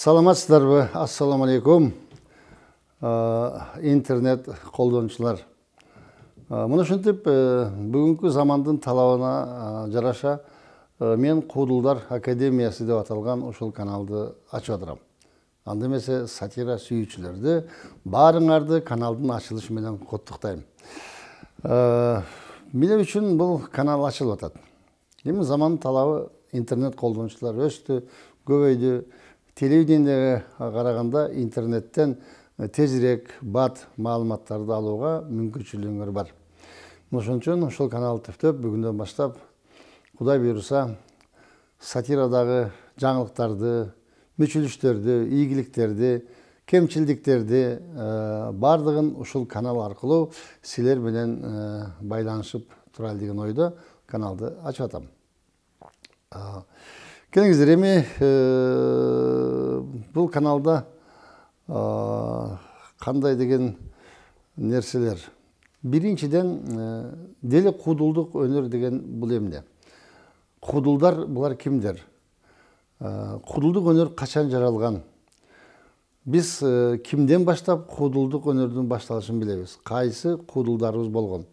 Саламатсыздарбы? Ассаламу алейкум. Интернет колдонуучулар. Муну ушинтип, бүгүнкү замандын талабына жараша мен Куудулдар академиясы деп аталган ушул каналды ачып атырам. Анда эмесе сатира сүйүүчүлөрдү баарыңарды каналдын ачылышы менен коттуктайм. Эмне үчүн бул канал ачылып атат? Эми замандын талабы интернет колдонуучулар өстү, көбөйдү. Телевидениеге караганда интернеттен тезирээк бат маалыматтарды алууга мүмкүнчүлүгүңөр бар. Ошон үчүн ушул каналды типтеп бүгүндөн баштап Кудай буйруса сатирадагы жаңылыктарды, мүчүлүштөрдү, ийгиликтерди, кемчилдиктерди бардыгын ушул канал аркылуу силер менен байланышып туралы деген ойдо каналды ачып атам. Келиңиздер, эми бул каналда кандай деген нерселер? Биринчиден деле куудулдук өнөр деген бул эмне? Куудулдар булар кимдер? Куудулдук өнөр качан жаралган? Биз кимден баштап куудулдук өнөрдүн башталышын билебиз? Кайсы куудулдарыбыз болгон?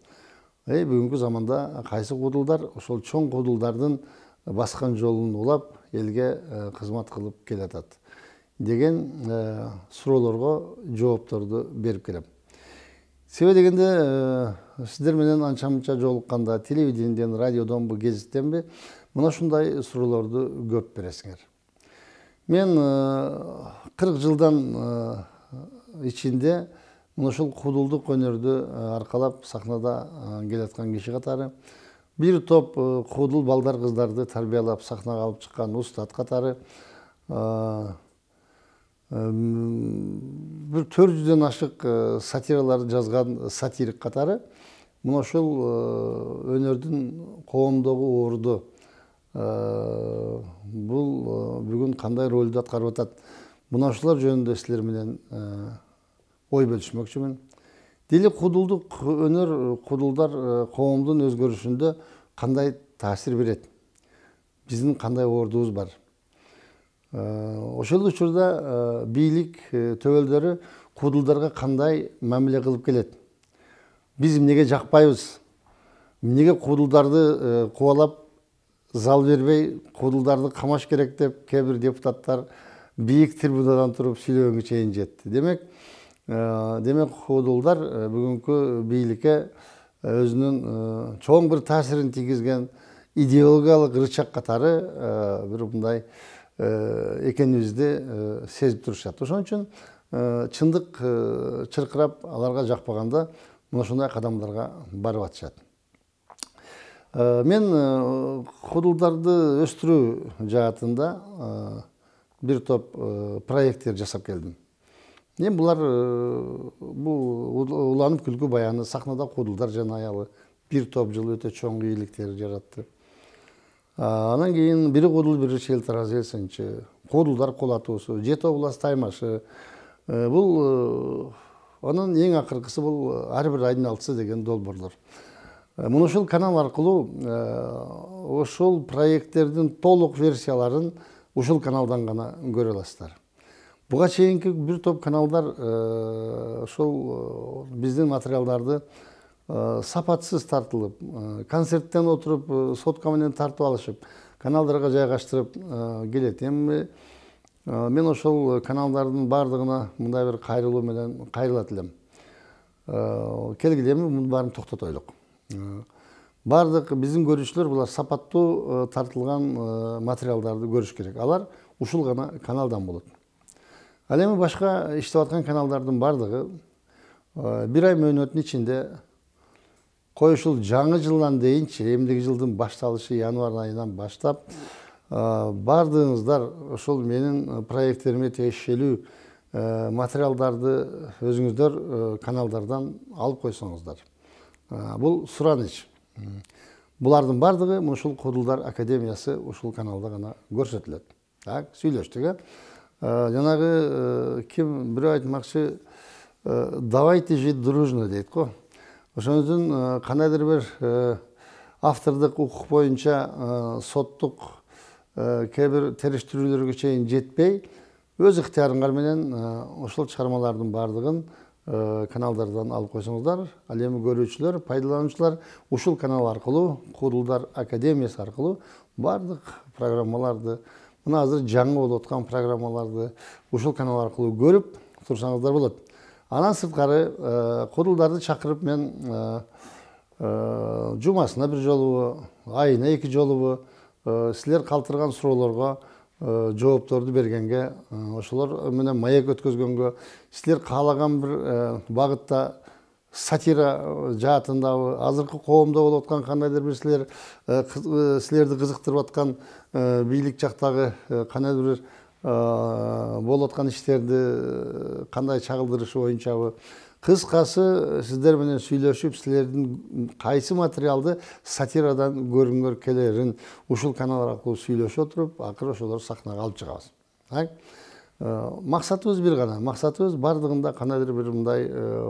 Бүгүнкү заманда кайсы куудулдар ошол чоң куудулдардын баскан жолун улап элге кызмат кылып келатат деген суроолорго жоопторду берип келем. Себеби дегенде сиздер менен анча-мынча жолукканда телевидениеден, радиодонбу, гезиттенби мына ушундай суроолорду көп бересиңер. Мен 40 жылдан ичинде ушул куудулдук өнөрдү аркалап сахнада келаткан киши катары, бир топ куудул балдар кыздарды тарбиялап сахнага алып чыккан устат катары, бир 400дөн ашык сатираларды жазган сатирик катары мына ушул өнөрдүн коомдогу орду бул бүгүн кандай ролду аткарып атат? Мына ушулар жөнүндө силер менен ой бөлүшмөкчүмүн. Деле куудулдук өнөр куудулдар коомдун өзгөрүшүндө кандай таасир берет? Биздин кандай ордубуз бар? Ошол учурда бийлик төбөлдөрү куудулдарга кандай мамиле кылып келет? Биз эмнеге жакпайбыз? Эмнеге куудулдарды кубалап зал бербей, куудулдарды камаш керек деп кээ бир депутаттар бийик трибунадан туруп сүйлөгөнгө чейин жетти. Демек куудулдар бүгүнкү бийликке өзүнүн чоң бир таасирин тийгизген идеологиялык рычаг катары бир мындай экенибизди сезип турушат. Ошон үчүн чындык чыркырап аларга жакпаганда мына ушундай кадамдарга барып атышат. Мен куудулдарды өстүрүү жаатында бир топ проекттер жасап келдим. Эми булар уланып күлкү баяны, сахнада куудулдар жана аялы бир топ жыл өтө чоң ийгиликтер жаратты. Анан кийин бири куудул бири шелтер азелсинчи, куудулдар кол атуусу, жети облас таймашы. Бул анын эң акыркысы бул ар бир айдын алтысы деген долбоорлор. Муну ушул канал аркылуу ошол проекттердин толук версияларын ушул каналдан гана көрө аласыздар. Буга чейинки бир топ каналдар ошол биздин материалдарды сапатсыз тартылып, концерттен отуруп, сотка менен тартып алышып, каналдарга жайгаштырып келет. Эми мен ошол каналдардын бардыгына мындай бир кайрылуу менен кайрылат элем. Келгиле эми мунун баарын токтотойлук. Бардык биздин көрүүчүлөр булар сапаттуу тартылган материалдарды көрүш керек. Алар ушул гана каналдан болот. Ал эми башка иштеп аткан каналдардын бардыгы бир ай мөөнөттүн ичинде кой ушул жаңы жылдан дейинчи, эмдиги жылдын башталышы январь айынан баштап бардыгыңыздар ошол менин проекттериме тиешелүү материалдарды өзүңүздөр каналдардан алып койсоңуздар. Бул сураныч. Булардын бардыгы ушул Куудулдар академиясы ушул каналда гана көрсөтүлөт. Так, сүйлөштүк. Жанагы ким бирөө айтмакчы, давайте жить дружно дейт го. Ошон үчүн кандайдыр бир автордук укук боюнча соттук кээ бир териштирүүлөргө чейин жетпей, өз ыктыярыңар менен ошол чыгармалардын баардыгын каналдардан алып койсоңуздар, ал эми көрүүчүлөр, пайдалануучулар ушул канал аркылуу, Куудулдар академиясы аркылуу баардык программаларды, мына азыр жаңы болуп аткан программаларды ушул канал аркылуу көрүп турсаңыздар болот. Анан сырткары Куудулдарды чакырып мен жумасына бир жолубу, айына 2 жолубу силер калтырган суроолорго жоопторду бергенге, ошолор менен маек өткөзгөнгө, силер каалаган бир багытта сатира жаатындабы, азыркы коомдо болуп аткан кандайдыр бир силерди кызыктырып аткан бийлик жактагы кандайдыр бир болуп аткан иштерди кандай чагылдырышы боюнчабы, кыскасы сиздер менен сүйлөшүп, силердин кайсы материалды сатирадан көрүнгөр келерин ушул канал аркылуу сүйлөшүп отуруп, акыры ошолорду сахнага алып чыгабыз. Максатыбыз бир гана, максатыбыз бардыгында кандайдыр бир мындай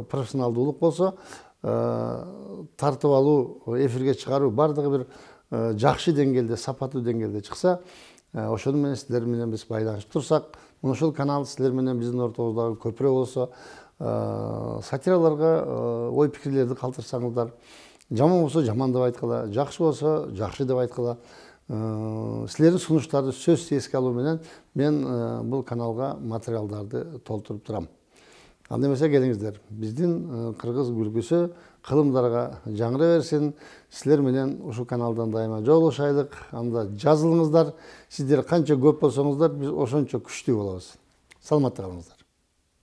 профессионалдуулук болсо, тартып алуу, эфирге чыгаруу бардыгы бир жакшы деңгээлде, сапаттуу деңгээлде чыкса, ошону менен силер менен биз байланышып турсак, ошол канал силер менен биздин ортобуздагы көпүрө болсо, сатираларга ой пикирлерди калтырсаңыздар, жаман болсо жаман деп айткыла, жакшы болсо жакшы деп айткыла. Силердин сунуштарды сөзсүз эске алуу менен мен бул каналга материалдарды толтуруп турам. Анда эмесе келиңиздер, биздин кыргыз күлкүсү кылымдарга жаңыра берсин. Силер менен ушул каналдан дайыма жолугушайлык. Анда жазылыңыздар. Сиздер канча көп болсоңуздар, биз ошончо күчтүү болобуз. Саламатта калыңыздар.